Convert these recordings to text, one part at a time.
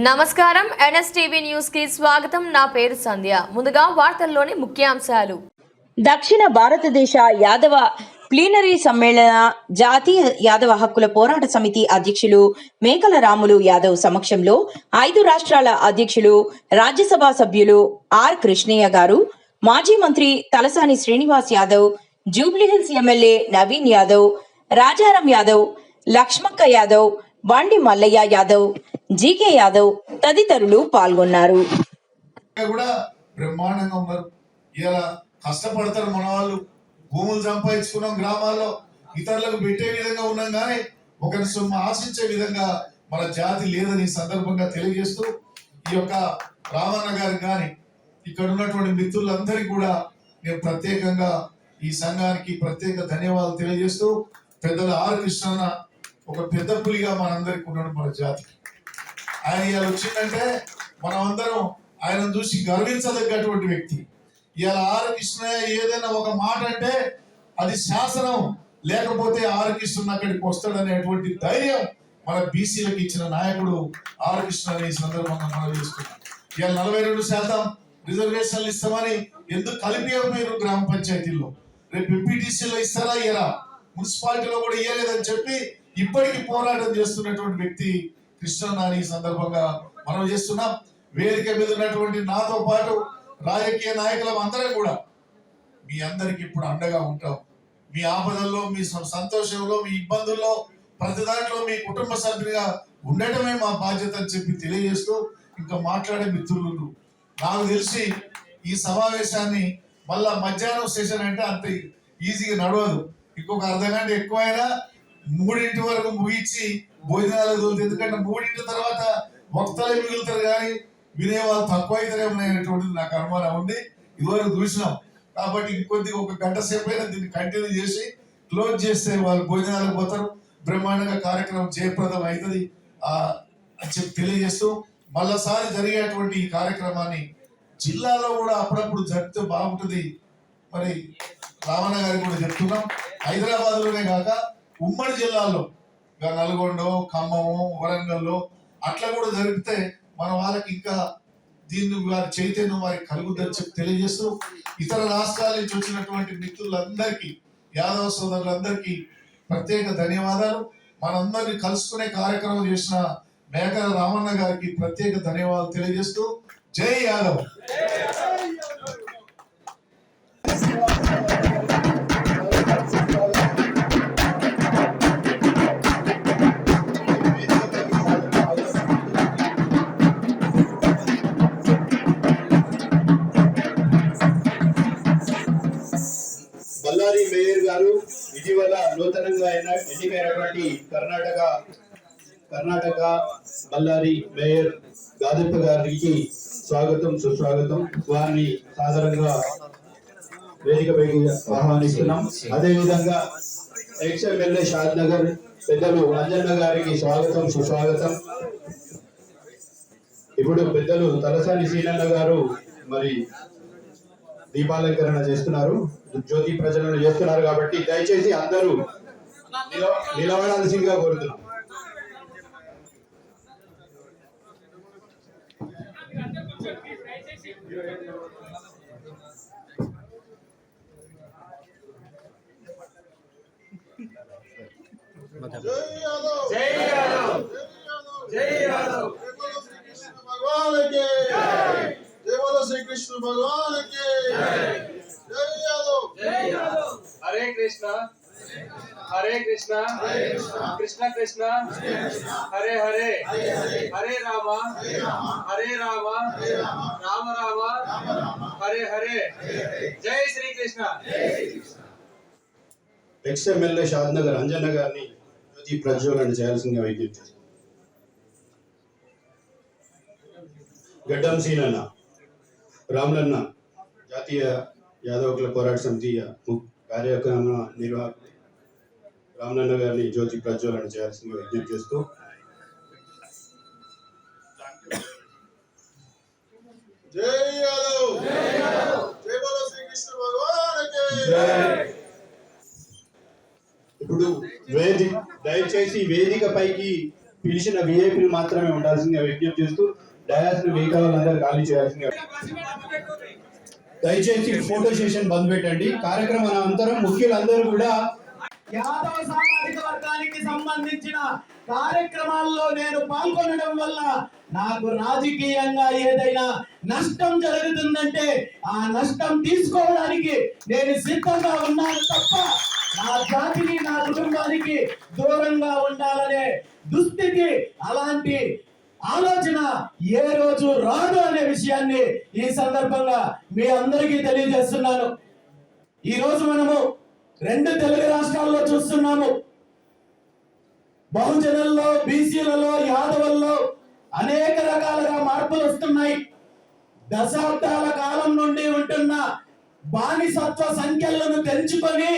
నమస్కారం NSTV news కి స్వాగతం. నా పేరు సంధ్య. ముందుగా వార్తల్లోని ముఖ్యాంశాలు. దక్షిణ భారతదేశ యాదవ ప్లీనరీ సమ్మేళన జాతీయ యాదవ హక్కుల పోరాట సమితి అధ్యక్షులు మేకల రాములు యాదవ్ సమక్షంలో 5 రాష్ట్రాల అధ్యక్షులు రాజ్యసభ సభ్యులు ఆర్ కృష్ణయ్య గారు, మాజీ మంత్రి తలసాని శ్రీనివాస్ యాదవ్, జూబ్లీహిల్స్ ఎమ్మెల్యే నవీన్ యాదవ్, రాజారాం యాదవ్, లక్ష్మక్క యాదవ్, బండి మల్లయ్య యాదవ్, జీకే యాదవ్ తదితరులు పాల్గొన్నారు. కష్టపడతారు మన వాళ్ళు, భూములు సంపాదించుకున్నాం, గ్రామాల్లో ఇతరులకు పెట్టే విధంగా ఉన్నాం, కానీ ఒకరి సొమ్ము ఆశించే విధంగా మన జాతి లేదని సందర్భంగా తెలియజేస్తూ, ఈ యొక్క రామన్న గారికి కానీ ఇక్కడ ఉన్నటువంటి మిత్రులందరికీ కూడా నేను ప్రత్యేకంగా ఈ సంఘానికి ప్రత్యేక ధన్యవాదాలు తెలియజేస్తూ, పెద్దల ఆర్ కృష్ణన్న ఒక పెద్ద పులిగా మనందరికి ఉన్నాడు మన జాతికి. ఆయన ఇలా వచ్చిందంటే మనం అందరం ఆయనను చూసి గర్వించదగ్గటువంటి వ్యక్తి. ఇలా ఆర్ కృష్ణయ్య ఏదైనా ఒక మాట అంటే అది శాసనం, లేకపోతే ఆర్ కృష్ణ అక్కడికి వస్తాడనేటువంటి ధైర్యం మన బీసీలకు ఇచ్చిన నాయకుడు ఆర్ కృష్ణ అనే సందర్భంగా మనం చేస్తున్నాం. ఇలా 42% రిజర్వేషన్లు ఇస్తామని ఎందుకు కలిపి గ్రామ పంచాయతీల్లో, రేపు ఎంపీటీసీలో ఇస్తారా ఇయరా, మున్సిపాలిటీలో కూడా ఇయ్యలేదని చెప్పి ఇప్పటికీ పోరాటం చేస్తున్నటువంటి వ్యక్తి కృష్ణన్న ఈ సందర్భంగా మనం చేస్తున్నాం. వేదిక మీద ఉన్నటువంటి నాతో పాటు రాజకీయ నాయకులం అందరం కూడా మీ అందరికి ఇప్పుడు అండగా ఉంటాం. మీ ఆపదల్లో, మీ సంతోషంలో, మీ ఇబ్బందుల్లో, ప్రతి దాంట్లో మీ కుటుంబ సభ్యులుగా ఉండటమే మా బాధ్యత అని చెప్పి తెలియజేస్తూ, ఇంకా మాట్లాడే మిత్రులు నాకు తెలిసి ఈ సమావేశాన్ని మళ్ళా మధ్యాహ్నం సెషన్ అంటే అంత ఈజీగా నడవదు. ఇంకొక అర్ధగంట ఎక్కువైనా 3 వరకు ముగించి భోజనాలు తోలుతుంది. ఎందుకంటే 3 తర్వాత వక్తలే మిగులుతారు, కానీ వినేవాళ్ళు తక్కువ అవుతారేమనేటువంటిది నాకు అనుమానం ఉంది. ఇదివరకు చూసినాం కాబట్టి ఇంకొద్ది ఒక గంట సేపు అయినా దీన్ని కంటిన్యూ చేసి క్లోజ్ చేస్తే వాళ్ళు భోజనాలకు పోతారు, బ్రహ్మాండంగా కార్యక్రమం జయప్రదం అవుతుంది అని చెప్పి తెలియజేస్తూ, మళ్ళీసారి జరిగేటువంటి ఈ కార్యక్రమాన్ని జిల్లాలో కూడా అప్పుడప్పుడు జరిగితే బాగుంటుంది. మరి రామన్న గారికి కూడా చెప్తున్నాం, హైదరాబాద్లోనే కాక ఉమ్మడి జిల్లాల్లో నల్గొండ, ఖమ్మము, వరంగల్లో అట్లా కూడా జరిగితే మన వాళ్ళకి ఇంకా దీన్ని వారి చైతన్యం వారికి కలుగుద్దని చెప్పి తెలియజేస్తూ, ఇతర రాష్ట్రాల నుంచి వచ్చినటువంటి మిత్రులందరికీ, యాదవ సోదరులందరికీ ప్రత్యేక ధన్యవాదాలు. మనందరినీ కలుసుకునే కార్యక్రమం చేసిన మేకల రామన్న గారికి ప్రత్యేక ధన్యవాదాలు తెలియజేస్తూ, జై యాదవ్. బళ్ళారి మేయర్ గారు, ఇటీవల నూతనంగా ఎన్నికైనటువంటి కర్ణాటక బళ్ళారి మేయర్ గాదప్ప గారికి స్వాగతం, సుస్వాగతం. వారిని సాధారణంగా వేదికపైకి ఆహ్వానిస్తున్నాం. అదేవిధంగా ఎక్స్ఎమ్మెల్యే షాద్ నగర్ పెద్దలు అంజన్న గారికి స్వాగతం, సుస్వాగతం. ఇప్పుడు పెద్దలు తలసాని శ్రీనన్న గారు మరి దీపాలంకరణ చేస్తున్నారు, జ్యోతి ప్రజలను చేస్తున్నారు. కాబట్టి దయచేసి అందరూ నిలబడాల్సిందిగా కోరుతున్నాం. జై యాదవ్, జై యాదవ్, భగవాన్ కి జై, బోలో శ్రీ కృష్ణ భగవాన్ కి జై యాదవ్, జై యాదవ్. హరే కృష్ణ హరే కృష్ణ కృష్ణ కృష్ణ హరే హరే, హరే రామ హరే రామ రామ రామ హరే హరే. జై శ్రీకృష్ణ. ఎక్స్ఎమ్మెల్యే షాద్ నగర్ అంజన్న గారిని జ్యోతి ప్రజ్వలన చేయాల్సిందిగా విజ్ఞప్తి. గడ్డం సీనన్న, రాములన్న జాతీయ యాదవ హక్కుల పోరాట సమితి కార్యక్రమ నిర్వాహకులు రామలన్న గారిని జ్యోతి ప్రజ్వలన చేయాల్సిందిగా విజ్ఞప్తి చేస్తూ, జై యాదవ్, జై బోలో శ్రీ కృష్ణ భగవాన్ కి. ఇప్పుడు దయచేసి వేదిక పైకి పిలిచిన విఐపీలు మాత్రమే ఉండాల్సిందిగా విజ్ఞప్తి చేస్తూ డయాస్ను మిగతా వాళ్ళందరూ ఖాళీ చేయాల్సిందిగా. దయచేసి ఫోటో సెషన్ బంద్ పెట్టండి. కార్యక్రమం అనంతరం ముఖ్యులందరూ కూడా యాదవ సామాజిక వర్గానికి సంబంధించిన కార్యక్రమాల్లో నేను పాల్గొనడం వల్ల నాకు రాజకీయంగా ఏదైనా నష్టం జరుగుతుందంటే ఆ నష్టం తీసుకోవడానికి నేను సిద్ధంగా ఉన్నాను తప్ప నా జాతిని నా కుటుంబానికి దూరంగా ఉండాలనే దుస్థితి, అలాంటి ఆలోచన ఏ రోజు రాదు అనే విషయాన్ని ఈ సందర్భంగా మీ అందరికీ తెలియజేస్తున్నాను. ఈ రోజు మనము 2 తెలుగు రాష్ట్రాల్లో చూస్తున్నాము. బహుజనుల్లో, బీసీలలో, యాదవుల్లో అనేక రకాలుగా మార్పులు వస్తున్నాయి. దశాబ్దాల కాలం నుండి ఉంటున్న బానిసత్వ సంఖ్యలను తెంచుకొని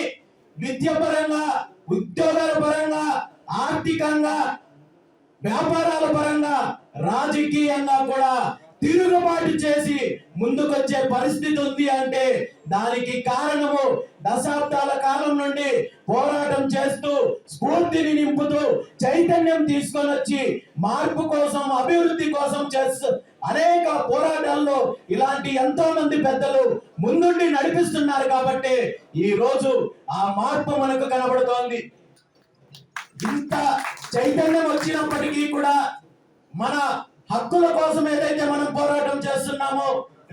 విద్యపరంగా, ఉద్యోగాల పరంగా, ఆర్థికంగా, వ్యాపారాల పరంగా, రాజకీయంగా కూడా తిరుగుబాటు చేసి ముందుకొచ్చే పరిస్థితి ఉంది అంటే దానికి కారణము దశాబ్దాల కాలం నుండి పోరాటం చేస్తూ, స్ఫూర్తిని నింపుతూ, చైతన్యం తీసుకొని వచ్చి మార్పు కోసం, అభివృద్ధి కోసం చేస్తూ అనేక పోరాటాల్లో ఇలాంటి ఎంతో మంది పెద్దలు ముందుండి నడిపిస్తున్నారు కాబట్టి ఈ రోజు ఆ మార్పు మనకు కనబడుతోంది. ఇంత చైతన్యం వచ్చినప్పటికీ కూడా మన హక్కుల కోసం ఏదైతే మనం పోరాటం చేస్తున్నామో,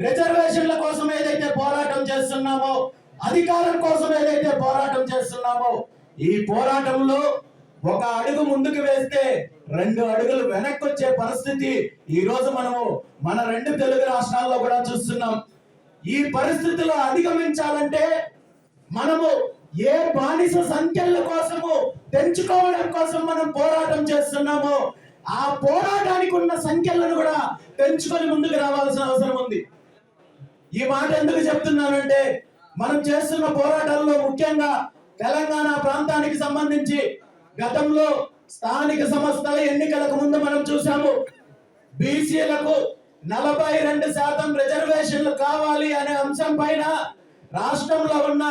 రిజర్వేషన్ల కోసం ఏదైతే పోరాటం చేస్తున్నామో, అధికారం కోసం ఏదైతే పోరాటం చేస్తున్నామో, ఈ పోరాటంలో ఒక అడుగు ముందుకు వేస్తే 2 అడుగులు వెనక్కి వచ్చే పరిస్థితి ఈ రోజు మనము మన 2 తెలుగు రాష్ట్రాల్లో కూడా చూస్తున్నాం. ఈ పరిస్థితులు అధిగమించాలంటే మనము ఏ బానిస సంఖ్యల కోసము తెంచుకోవడం కోసం మనం పోరాటం చేస్తున్నామో ఆ పోరాటానికి ఉన్న సంఖ్యలను కూడా పెంచుకొని ముందుకు రావాల్సిన అవసరం ఉంది. ఈ మాట ఎందుకు చెప్తున్నానంటే మనం చేస్తున్న పోరాటాల్లో ముఖ్యంగా తెలంగాణ ప్రాంతానికి సంబంధించి గతంలో స్థానిక సంస్థల ఎన్నికలకు ముందు మనం చూసాము, బీసీలకు 42% రిజర్వేషన్లు కావాలి అనే అంశం పైన రాష్ట్రంలో ఉన్న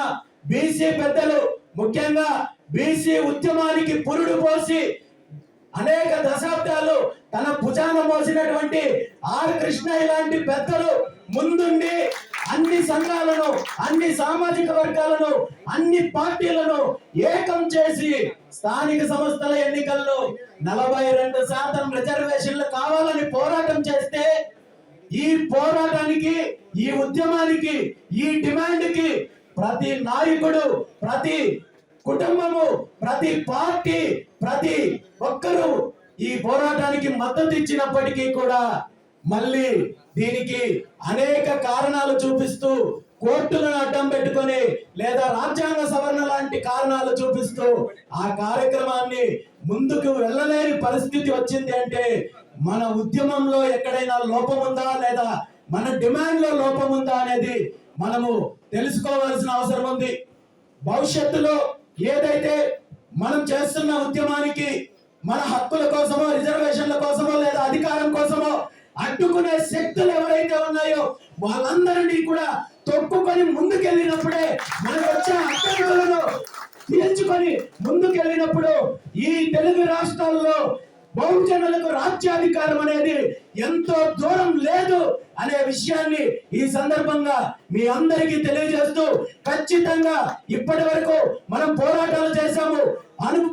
బీసీ పెద్దలు, ముఖ్యంగా బీసీ ఉద్యమానికి పురుడు పోసి అనేక దశాబ్దాలు తన భుజాన మోసినటువంటి ఆర్ కృష్ణయ్య లాంటి పెద్దలు ముందుండి అన్ని సంఘాలను, అన్ని సామాజిక వర్గాలను, అన్ని పార్టీలను ఏకం చేసి స్థానిక సంస్థల ఎన్నికల్లో 42% రిజర్వేషన్లు కావాలని పోరాటం చేస్తే ఈ పోరాటానికి, ఈ ఉద్యమానికి, ఈ డిమాండ్ కి ప్రతి నాయకుడు, ప్రతి కుటుంబము, ప్రతి పార్టీ, ప్రతి ఒక్కరూ ఈ పోరాటానికి మద్దతు ఇచ్చినప్పటికీ కూడా మళ్ళీ దీనికి అనేక కారణాలు చూపిస్తూ, కోర్టులను అడ్డం పెట్టుకొని లేదా రాజ్యాంగ సవరణ లాంటి కారణాలు చూపిస్తూ ఆ కార్యక్రమాన్ని ముందుకు వెళ్ళలేని పరిస్థితి వచ్చింది అంటే మన ఉద్యమంలో ఎక్కడైనా లోపం ఉందా లేదా మన డిమాండ్ లో లోపం ఉందా అనేది మనము తెలుసుకోవాల్సిన అవసరం ఉంది. భవిష్యత్తులో ఏదైతే మనం చేస్తున్న ఉద్యమానికి మన హక్కుల కోసమో, రిజర్వేషన్ల కోసమో లేదా అధికారం కోసమో అడ్డుకునే శక్తులు ఎవరైతే ఉన్నాయో వాళ్ళందరినీ కూడా తొక్కుకొని ముందుకెళ్ళినప్పుడే మనకు వచ్చే అడ్డంకులను తీర్చుకొని ముందుకెళ్ళినప్పుడు ఈ తెలుగు రాష్ట్రాల్లో బహుజనులకు రాజ్యాధికారం అనేది ఎంతో దూరం లేదు అనే విషయాన్ని ఈ సందర్భంగా మీ అందరికీ తెలియజేస్తూ, ఖచ్చితంగా ఇప్పటి వరకు మనం పోరాటాలు చేశాము,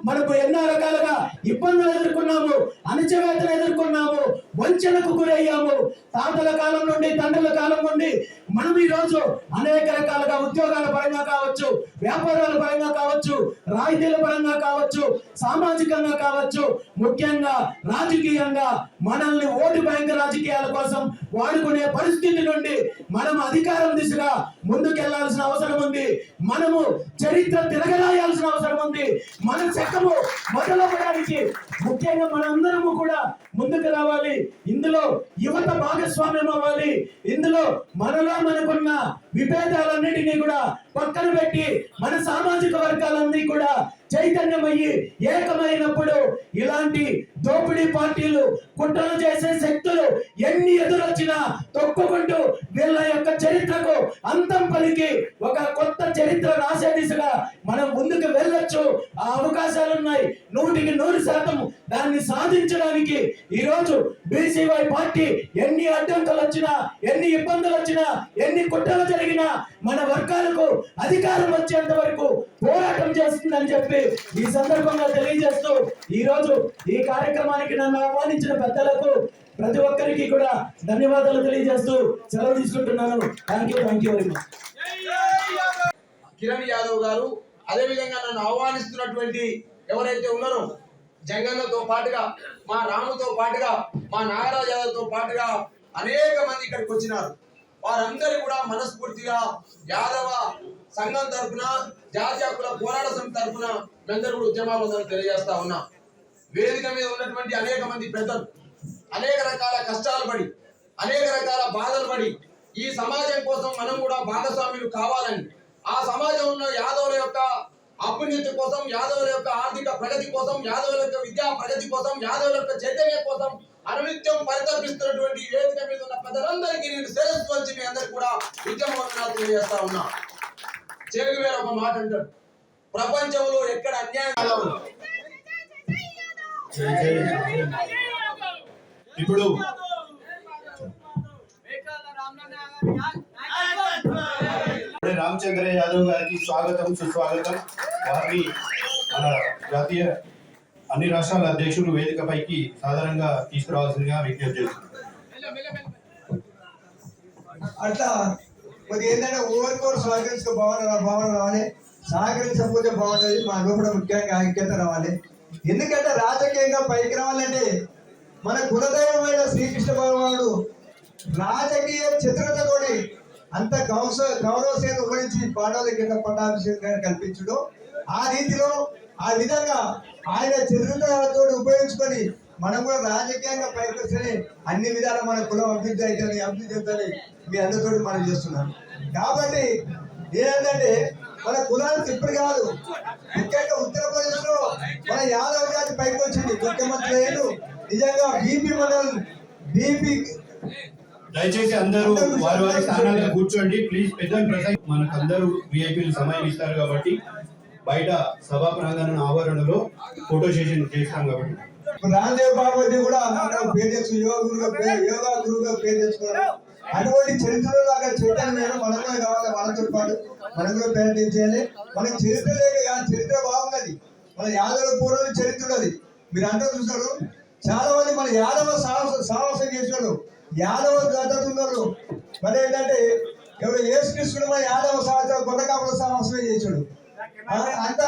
మనకు ఎన్నో రకాలుగా ఇబ్బందులు ఎదుర్కొన్నాము, అణచివేతలు ఎదుర్కొన్నాము, వంచనకు గురయ్యాము. తాతల కాలం నుండి, తండ్రుల కాలం నుండి మనం ఈ రోజు అనేక రకాలుగా ఉద్యోగాల పరంగా కావచ్చు, వ్యాపారాల పరంగా కావచ్చు, రాయితీల పరంగా కావచ్చు, సామాజికంగా కావచ్చు, ముఖ్యంగా రాజకీయంగా మనల్ని ఓటు బ్యాంక్ రాజకీయాల కోసం వాడుకునే పరిస్థితి నుండి మనం అధికారం దిశగా ముందుకెళ్లాల్సిన అవసరం ఉంది. మనము చరిత్ర తిరగరాయాల్సిన అవసరం ఉంది. మన చట్టము మొదలవ్వడానికి ముఖ్యంగా మనందరము కూడా ముందుకు రావాలి. ఇందులో యువత భాగస్వామ్యం అవ్వాలి. ఇందులో మనలో మనకున్న విభేదాలన్నిటినీ కూడా పక్కన పెట్టి మన సామాజిక వర్గాలన్నీ కూడా చైతన్యమయ్యి ఏకమైనప్పుడు ఇలాంటి దోపిడీ పార్టీలు, కుట్రలు చేసే శక్తులు ఎన్ని ఎదురొచ్చినా తొక్కుకుంటూ వీళ్ళ యొక్క చరిత్రకు అంతం పలికి ఒక కొత్త చరిత్ర రాసే దిశగా మనం ముందుకు వెళ్ళొచ్చు. ఉండొచ్చు, ఆ అవకాశాలు ఉన్నాయి. 100% దాన్ని సాధించడానికి ఈరోజు బీసీవై పార్టీ ఎన్ని అడ్డంకులు వచ్చినా, ఎన్ని ఇబ్బందులు వచ్చినా, ఎన్ని కుట్రలు జరిగినా మన వర్గాలకు అధికారం వచ్చేంత వరకు పోరాటం చేస్తుందని చెప్పి ఈ సందర్భంగా తెలియజేస్తూ ఈ రోజు ఈ కార్యక్రమానికి నన్ను ఆహ్వానించిన పెద్దలకు ప్రతి ఒక్కరికి కూడా ధన్యవాదాలు తెలియజేస్తూ సెలవు తీసుకుంటున్నాను. Thank you very much. Kiran Yadav గారు, అదే విధంగా నన్ను ఆహ్వానిస్తున్నటువంటి ఎవరైతే ఉన్నారో జంగన్నతో పాటుగా, మా రాముతో పాటుగా, మా నాగరాజు యాదవ్తో పాటుగా అనేక మంది ఇక్కడికి వచ్చినారు. వారందరూ కూడా మనస్ఫూర్తిగా యాదవ సంఘం తరఫున, జాతీయ హక్కుల పోరాట సమితి తరఫున మేందరూ కూడా ఉద్యమాలు తెలియజేస్తా ఉన్నా. వేదిక మీద ఉన్నటువంటి అనేక మంది పెద్దలు అనేక రకాల కష్టాలు పడి, అనేక రకాల బాధలు పడి ఈ సమాజం కోసం మనం కూడా భాగస్వాములు కావాలని, ఆ సమాజంలో యాదవుల యొక్క అభ్యున్నతి కోసం, యాదవుల యొక్క ఆర్థిక ప్రగతి కోసం, యాదవుల యొక్క విద్యా ప్రగతి కోసం, యాదవుల యొక్క చైతన్యం కోసం అనునిత్యం పరితపిస్తున్నటువంటి వేదిక మీద ఉన్న పెద్దలందరికీ నేను శిరస్సు వచ్చి మీ అందరికి కూడా ఉద్యమం తెలియజేస్తా ఉన్నా. చెగువేరు ఒక మాట అంటాడు, ప్రపంచంలో ఎక్కడ అన్యాయం ఇప్పుడు రామచంద్ర యాదవ్ గారికి స్వాగతం, సుస్వాగతం. వారిని మన జాతీయ అన్ని రాష్ట్రాల అధ్యక్షులు వేదికపైకి సాధారణంగా తీసుకురావాల్సిందిగా విజ్ఞప్తి చేస్తున్నారు. అట్లా మరి ఏంటంటే ఓవర్ సహకరించుకో భావన రావాలి, సహకరించకపోతే బాగుంటుంది. మా లోపల ముఖ్యంగా ఐక్యత రావాలి. ఎందుకంటే రాజకీయంగా పైకి రావాలంటే మన కులదైవమైన శ్రీకృష్ణ భగవానుడు రాజకీయ చిత్రతతోటి అంత గౌరవసేన ఉపయోగించి పాండవుల కింద పట్టాభిషేకం కల్పించడం, ఆ రీతిలో ఆ విధంగా ఆయన చిత్రతతో ఉపయోగించుకొని మనం కూడా రాజకీయంగా పైకి వస్తేనే అన్ని విధాలు మన కులం అభివృద్ధి అవుతుంది మీ అందరితో మనం చేస్తున్నాం. కాబట్టి ఏంటంటే మన కులానికి ఇప్పుడు కాదు, ముఖ్యంగా ఉత్తరప్రదేశ్ లో మన యాదవ జాతి పైకి వచ్చింది. ముఖ్యమంత్రి అయ్యారు. నిజంగా బీపీ మండలం బీపీ. దయచేసి అందరూ వారి వారి స్థానాల్లో కూర్చోండి ప్లీజ్. పెద్దలు ప్రసంగ మనకు అందరూ విఐపీలు సమయం ఇస్తారు కాబట్టి బయట సభా ప్రాంగణ ఆవరణలో ఫోటో సెషన్ చేస్తాం కాబట్టి రాందేవ్ బాబు కూడా పేరు తెచ్చు యోగా గురువుగా పేరు తెచ్చుకున్నారు. అటువంటి చరిత్రలో అక్కడ చైతన్యం మనం కూడా కావాలి. వాళ్ళతో పాటు మనం కూడా ప్రయత్నించాలి. మనకి చరిత్ర లేక చరిత్ర బాగున్నది. మన యాదవ పూర్వం చరిత్ర ఉన్నది. మీరు అందరూ చూస్తారు, చాలా మంది మన యాదవ సాహసం చేసినాడు, యాదవ గద్దతున్నారు. మరి ఏంటంటే ఎవరు యేసుక్రీస్తుడు మన యాదవ సాహసం కొండకాపుల సాహసమే చేశాడు. అంతా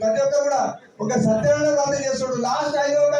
ప్రతి ఒక్క కూడా ఒక సత్యమైన చేస్తాడు. లాస్ట్ 5